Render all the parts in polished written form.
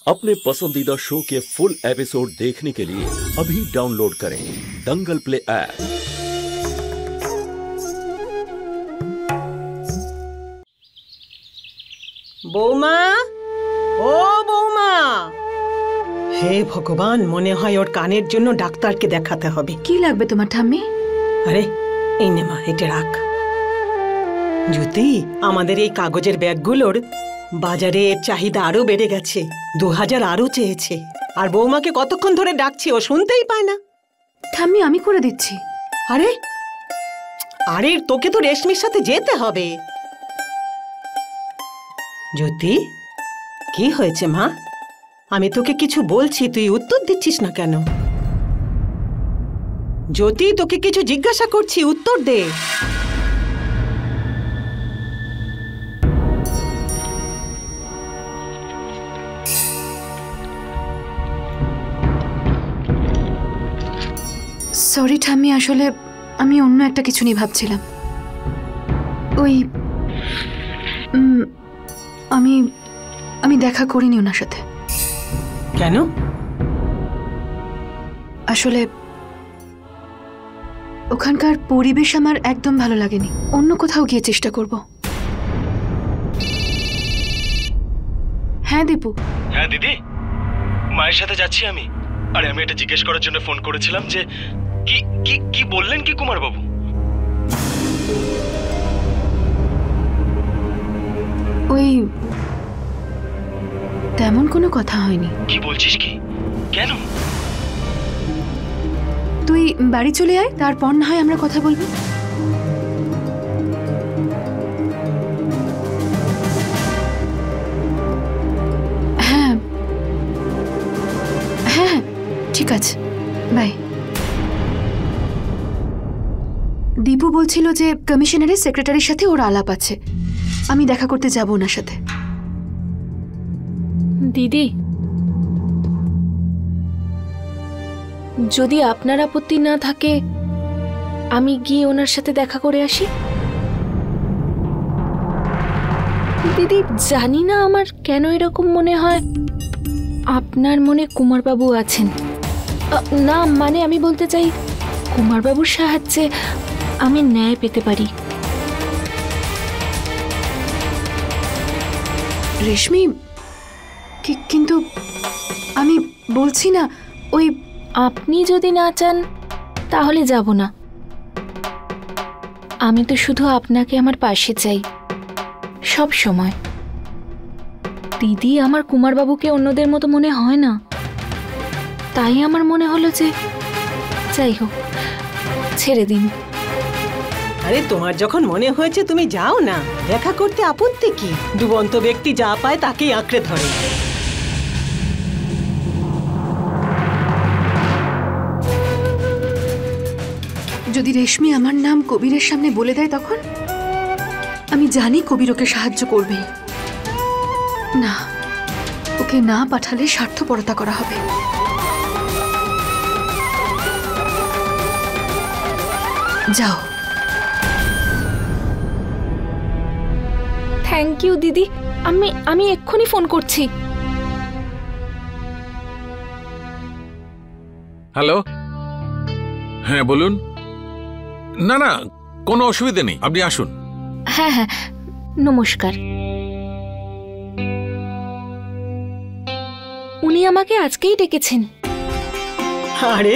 अपने पसंदीदा शो के फुल एपिसोड देखने के लिए अभी डाउनलोड करें दंगल प्ले ऐप। বৌমা, ও বৌমা, হে ভগবান, মনে হয় ওর কানের জন্য ডাক্তারকে দেখাতে হবে। কি লাগবে তোমার ঠাম্মি? আরে এই নে মা, এটা রাখ। জ্যোতি, আমাদের এই কাগজের ব্যাগগুলোর বাজারে এর চাহিদা আরো বেড়ে গেছে। 2000 আরো চেয়েছে। আর বৌমাকে কতক্ষণ ধরে ডাকছি, ও শুনতেই পায় না। ঠাম্মি, আমি করে দিচ্ছি। আরে আরে তোকে তো রেশমির সাথে যেতে হবে। জ্যোতি, কি হয়েছে মা? আমি তোকে কিছু বলছি, তুই উত্তর দিচ্ছিস না কেন? জ্যোতি, তোকে কিছু জিজ্ঞাসা করছি, উত্তর দে। সরি ঠাম্মি, আসলে আমি অন্য একটা কিছু নিয়ে ভাবছিলাম। ওই আমি দেখা করিনি ওনার সাথে। কেন? আসলে ওখানকার পরিবেশ আমার একদম ভালো লাগেনি। অন্য কোথাও গিয়ে চেষ্টা করব। হ্যাঁ দীপু। হ্যাঁ দিদি, মায়ের সাথে যাচ্ছি আমি। আরে আমি এটা জিজ্ঞেস করার জন্য ফোন করেছিলাম যে কি কি কি বললেন কি কুমার বাবু? ওই তেমন কোনো কথা হয়নি। কি বলছিস কি? কেন? তুই বাড়ি চলে আয়, তারপর না হয় আমরা কথা বলবো। হ্যাঁ হ্যাঁ ঠিক আছে, বাই। দীপু বলছিল যে কমিশনারের সেক্রেটারির সাথে ওর আলাপ আছে, আমি দেখা করতে যাব ওনার সাথে। দিদি, যদি আপনার আপত্তি না থাকে আমি গিয়ে ওনার সাথে দেখা করে আসি। দিদি, জানি না আমার কেন এরকম মনে হয় আপনার মনে কুমারবাবু আছেন। না মানে আমি বলতে চাই কুমারবাবুর সাহায্যে আমি ন্যায় পেতে পারি। রেশমি, কিন্তু আমি বলছি না, ওই আপনি যদি না চান তাহলে যাব না। আমি তো শুধু আপনাকে আমার পাশে চাই সব সময়। দিদি, আমার কুমারবাবুকে অন্যদের মতো মনে হয় না, তাই আমার মনে হলো যে যাই হোক, ছেড়ে দিন। আরে তোমার যখন মনে হয়েছে তুমি যাও না, দেখা করতে আপত্তি কি? ডুবন্ত ব্যক্তি যা পায় তাকেই আঁকড়ে ধরে। যদি রেশমি আমার নাম কবিরের সামনে বলে দেয়, তখন আমি জানি কবির ওকে সাহায্য করবে না। ওকে না পাঠালে স্বার্থপরতা করা হবে। যাও। থ্যাংক ইউ দিদি, আমি এক্ষুনি ফোন করছি। হ্যালো, হ্যাঁ বলুন। না না, কোনো অসুবিধা নেই, আপনি আসুন। হ্যাঁ হ্যাঁ, নমস্কার। উনি আমাকে আজকেই ডেকেছেন। আরে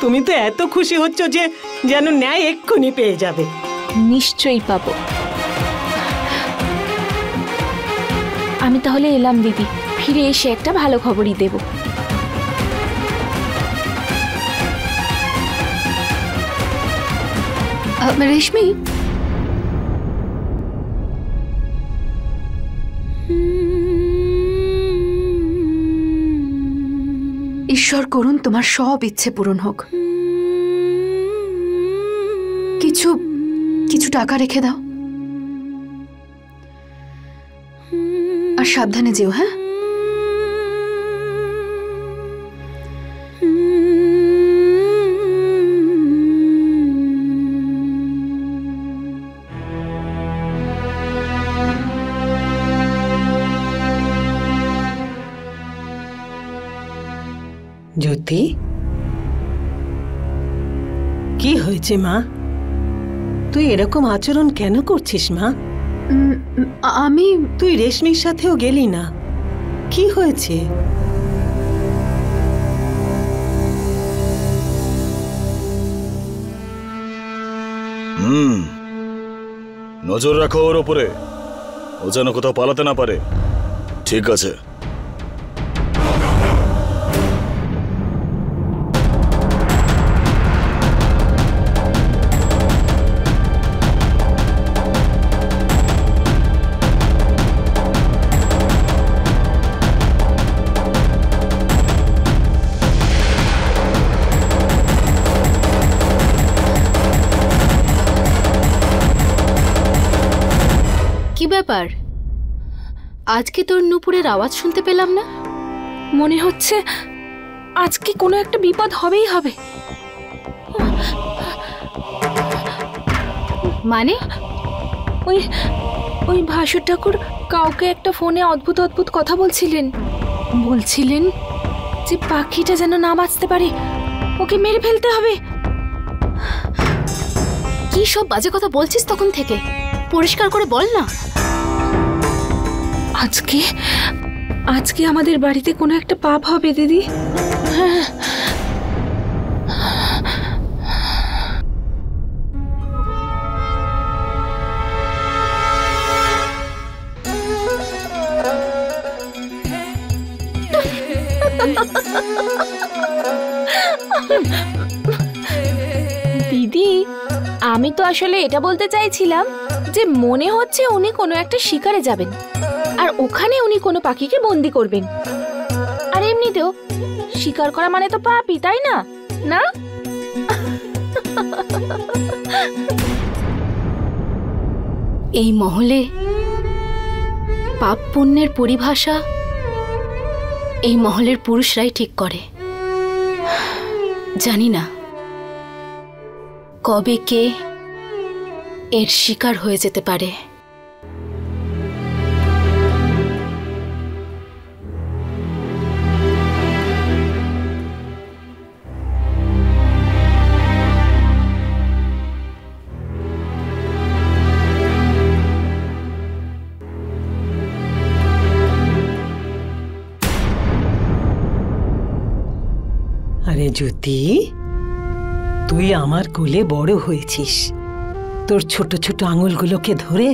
তুমি তো এত খুশি হচ্ছ যে যেন ন্যায় এক্ষুনি পেয়ে যাবে। নিশ্চয়ই পাবো। আমি তাহলে এলাম দিদি, ফিরে এসে একটা ভালো খবরই দেব। রেশমি, ঈশ্বর করুন তোমার সব ইচ্ছে পূরণ হোক। কিছু কিছু টাকা রেখে দাও, আর সাবধানে যেও। হ্যাঁ, জ্যোতি, কি হয়েছে মা? তুই এরকম আচরণ কেন করছিস মা? আমি তুই রেশমির সাথেও গেলি না, কি হয়েছে? নজর রাখো ওর ওপরে, ও যেন কোথাও পালাতে না পারে। ঠিক আছে। কি ব্যাপার, আজকে তোর নুপুরের আওয়াজ শুনতে পেলাম না? মনে হচ্ছে আজকে কোনো একটা বিপদ হবেই হবে। মানে? ওই ওই ভাসুর ঠাকুর কাউকে একটা ফোনে অদ্ভুত অদ্ভুত কথা বলছিলেন যে পাখিটা যেন না বাঁচতে পারে, ওকে মেরে ফেলতে হবে। কি সব বাজে কথা বলছিস তখন থেকে? পরিষ্কার করে বল না। আজকে আমাদের বাড়িতে কোনো একটা পাপ হবে দিদি। হ্যাঁ, দিদি, আমি তো আসলে এটা বলতে চাইছিলাম যে মনে হচ্ছে উনি কোনো একটা শিকারে যাবেন আর ওখানে উনি কোনো পাখিকে বন্দি করবেন। আর এমনিতেও শিকার করা মানে তো পাপই, তাই না? না? এই মহলে পাপ পুণ্যের পরিভাষা এই মহলের পুরুষরাই ঠিক করে। জানি না কবে কে এর শিকার হয়ে যেতে পারে। আরে জ্যোতি, তুই আমার কোলে বড় হয়েছিস, তোর ছোট ছোট আঙুলগুলোকে ধরে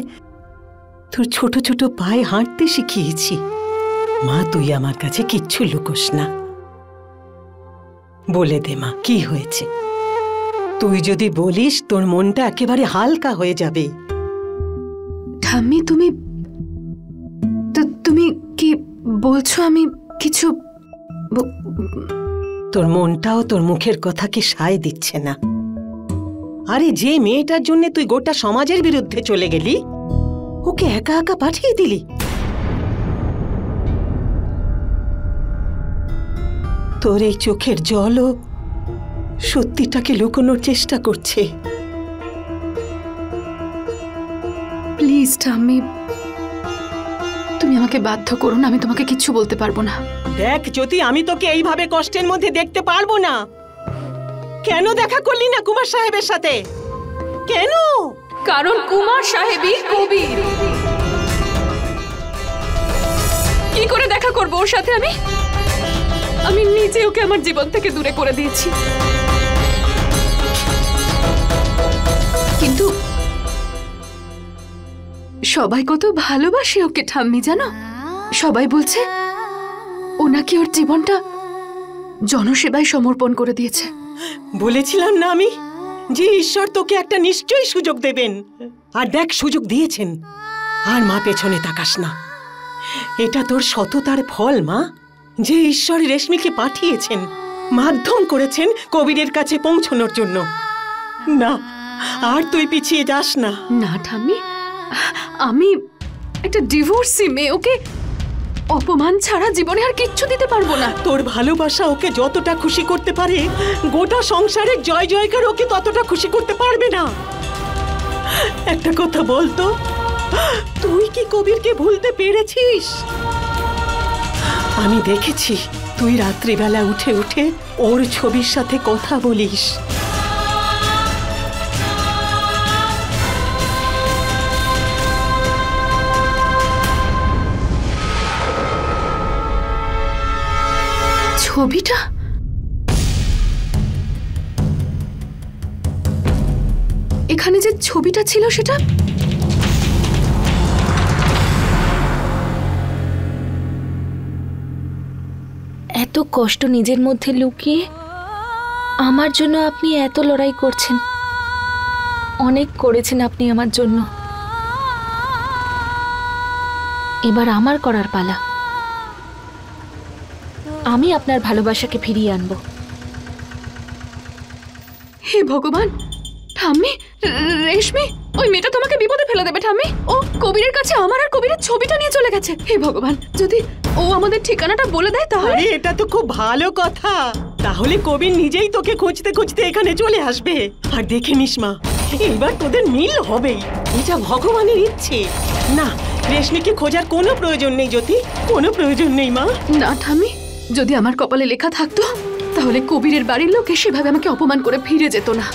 তোর ছোট ছোট পায়ে হাঁটতে শিখিয়েছি। মা, তুই আমার কাছে কিচ্ছু লুকোস না, বলে দে মা কি হয়েছে। তুই যদি বলিস তোর মনটা একেবারে হালকা হয়ে যাবে। ঠাম্মি, তুমি কি বলছো? আমি কিছু তোর মনটাও তোর মুখের কথাকে সায় দিচ্ছে না। আরে যে মেয়েটার জন্য তুই গোটা সমাজের বিরুদ্ধে চলে গেলি, ওকে একা একা পাঠিয়ে দিলি। তোর এই চোখের জলও সত্যিটাকে লুকোনোর চেষ্টা করছে। প্লিজ ঠাম্মি, তুমি আমাকে বাধ্য করো না, আমি তোমাকে কিচ্ছু বলতে পারবো না। দেখ জ্যোতি, আমি তোকে এইভাবে কষ্টের মধ্যে দেখতে পারবো না। কেন দেখা করলি না কুমার সাহেবের সাথে? কেন? কারণ কুমার সাহেবই কবির। কি করে দেখা করবো ওর সাথে? আমি নিজে ওকে আমার জীবন থেকে দূরে করে দিয়েছি। কিন্তু সবাই কত ভালোবাসে ওকে ঠাম্মি, জানো? সবাই বলছে ও নাকি ওর জীবনটা জনসেবায় সমর্পণ করে দিয়েছে। বলেছিলাম না আমি যে ঈশ্বর তোকে একটা নিশ্চয়ই সুযোগ দেবেন। আর দেখ, সুযোগ দিয়েছেন। আর মা, পেছনে তাকাস না। এটা তোর সততার ফল মা, যে ঈশ্বর রেশমিকে পাঠিয়েছেন, মাধ্যম করেছেন কবিরের কাছে পৌঁছানোর জন্য। না, আর তুই পিছিয়ে যাস না। না ঠাম্মি, আমি একটা ডিভোর্সি মেয়ে, ওকে অপমান ছাড়া জীবনে আর কিচ্ছু দিতে পারবো না। তোর ভালোবাসা ওকে যতটা খুশি করতে পারে, গোটা সংসারের জয় জয়কার ওকে ততটা খুশি করতে পারবে না। একটা কথা বলতো, তুই কি কবিরকে ভুলতে পেরেছিস? আমি দেখেছি তুই রাত্রিবেলা উঠে উঠে ওর ছবির সাথে কথা বলিস। ছবিটা এখানে যে ছবিটা ছিল সেটা এত কষ্ট নিজের মধ্যে লুকিয়ে আমার জন্য আপনি এত লড়াই করছেন, অনেক করেছেন আপনি আমার জন্য। এবার আমার করার পালা। আমি আপনার ভালোবাসাকে ফিরিয়ে আনবো। হে ভগবান, ঠাম্মি, রেশমি, ওই মেয়েটা তোমাকে বিপদে ফেলে দেবে ঠাম্মি। ও কবিরের কাছে আমার আর কবিরের ছবিটা নিয়ে চলে গেছে। হে ভগবান, যদি ও আমাদের ঠিকানাটা বলে দেয় তাহলে। আরে এটা তো খুব ভালো কথা। তাহলে কবির নিজেই তোকে খুঁজতে খুঁজতে এখানে চলে আসবে। আর দেখে নিস মা, এইবার তোদের মিল হবেই। এটা ভগবানের ইচ্ছে। না, রেশমিকে খোঁজার কোনো প্রয়োজন নেই জ্যোতি, কোনো প্রয়োজন নেই মা। না ঠাম্মি, যদি আমার কপালে লেখা থাকতো তাহলে কবিরের বাড়ির লোক সেভাবে আমাকে অপমান করে ফিরে যেত না।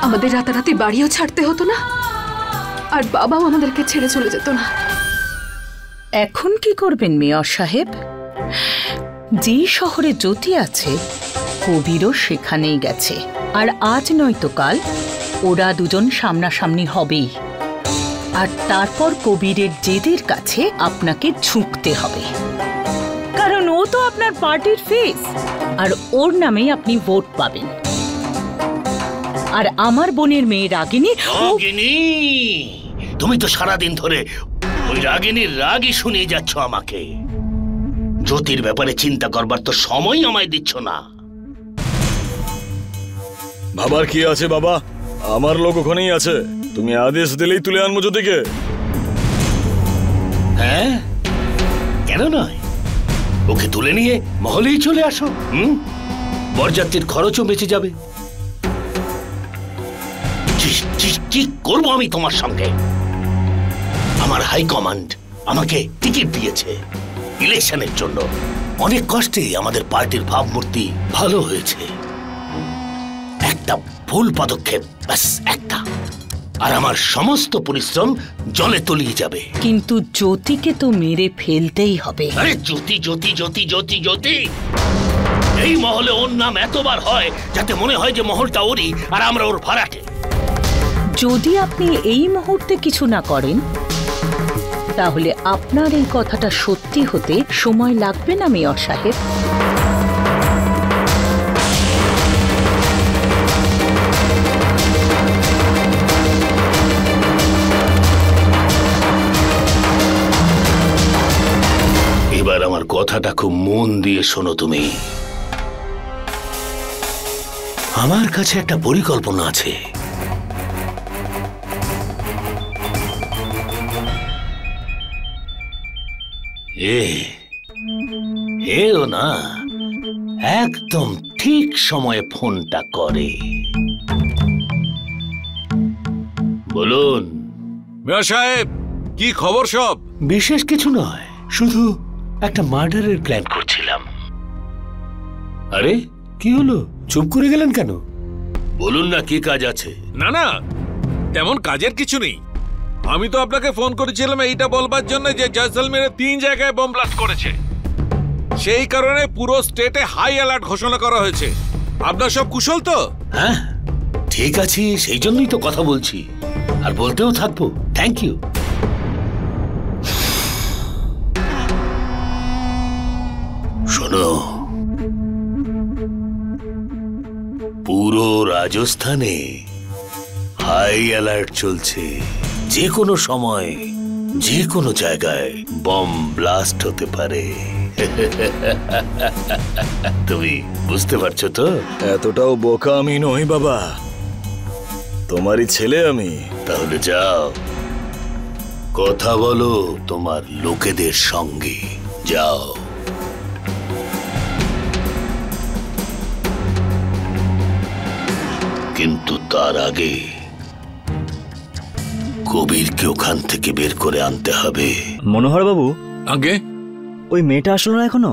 আমাদের রাতারাতি বাড়িও ছাড়তে হতো না, আর বাবাও আমাদেরকে ছেড়ে চলে যেত না। এখন কি করবেন মেয়র সাহেব? যেই শহরে জ্যোতি আছে কবিরও সেখানেই গেছে, আর আজ নয়তো কাল ওরা দুজন সামনাসামনি হবেই। আর তারপর কবিরের জেদের কাছে আপনাকে ঝুঁকতে হবে, কারণ ও তো আপনার পার্টির ফেস, আর ওর নামেই আপনি ভোট পাবেন। আর আমার বোনের মেয়ে রাগিনী। তুমি তো সারাদিন ধরে ওই রাগিনীর রাগই শুনিয়ে যাচ্ছ আমাকে। জ্যোতির ব্যাপারে চিন্তা করবার তো সময় আমায় দিচ্ছ না। ভাবার কি আছে বাবা, আমার লোক ওখানেই আছে। তুমি আদেশ দিলেই তুলে আনবো জ্যোতিকে। হ্যাঁ, কেন নয়? ওকে তুলে নিয়ে মহলেই চলে আসো। বরযাত্রীর খরচও বেঁচে যাবে। কি করবো আমি তোমার সঙ্গে? আমার হাইকমান্ড আমাকে টিকিট দিয়েছে ইলেকশনের জন্য। অনেক কষ্টে আমাদের পার্টির ভাবমূর্তি ভালো হয়েছে। একটা ভুল পদক্ষেপ, ব্যাস একটা, আর আমার সমস্ত পরিশ্রম জলে তলিয়ে যাবে। কিন্তু জ্যোতিকে তো মেরে ফেলতেই হবে। আরে জ্যোতি জ্যোতি জ্যোতি জ্যোতি জ্যোতি, এই মহলে ওর নাম এতবার হয় যাতে মনে হয় যে মহলটা ওরই আর আমরা ওর ভাড়াটে। যদি আপনি এই মুহূর্তে কিছু না করেন তাহলে আপনার এই কথাটা সত্যি হতে সময় লাগবে না মেয়র সাহেব। এবার আমার কথাটা খুব মন দিয়ে শোনো তুমি। আমার কাছে একটা পরিকল্পনা আছে। এও না একদম ঠিক সময়ে ফোনটা করে। বলুন মেয়র সাহেব, কি খবর সব? বিশেষ কিছু নয়, শুধু একটা মার্ডারের প্ল্যান করছিলাম। আরে কি হলো, চুপ করে গেলেন কেন? বলুন না কি কাজ আছে। না না, তেমন কাজের কিছু নেই। আমি তো আপনাকে ফোন করেছিলাম এইটা বলবার জন্য যে জয়সলমেরে 3 জায়গায় বোম ব্লাস্ট করেছে। সেই কারণে পুরো স্টেটে হাই অ্যালার্ট ঘোষণা করা হয়েছে। আপনার সব কুশল তো? হ্যাঁ ঠিক আছে, সেই জন্যই তো কথা বলছি, আর বলতেও থাকবো। Thank you. শোনো, পুরো রাজস্থানে হাই অ্যালার্ট চলছে। যে কোনো সময় যে কোনো জায়গায় বম ব্লাস্ট হতে পারে। তুমি বুঝতে পারছো তো? এতটাও বোকা আমি নই বাবা, তোমারই ছেলে আমি। তাহলে যাও, কথা বলো তোমার লোকেদের সঙ্গে, যাও। কিন্তু তার আগে কবিরকে ওখান থেকে বের করে আনতে হবে। মনোহর বাবু, আগে ওই মেয়েটা আসলো না এখনো?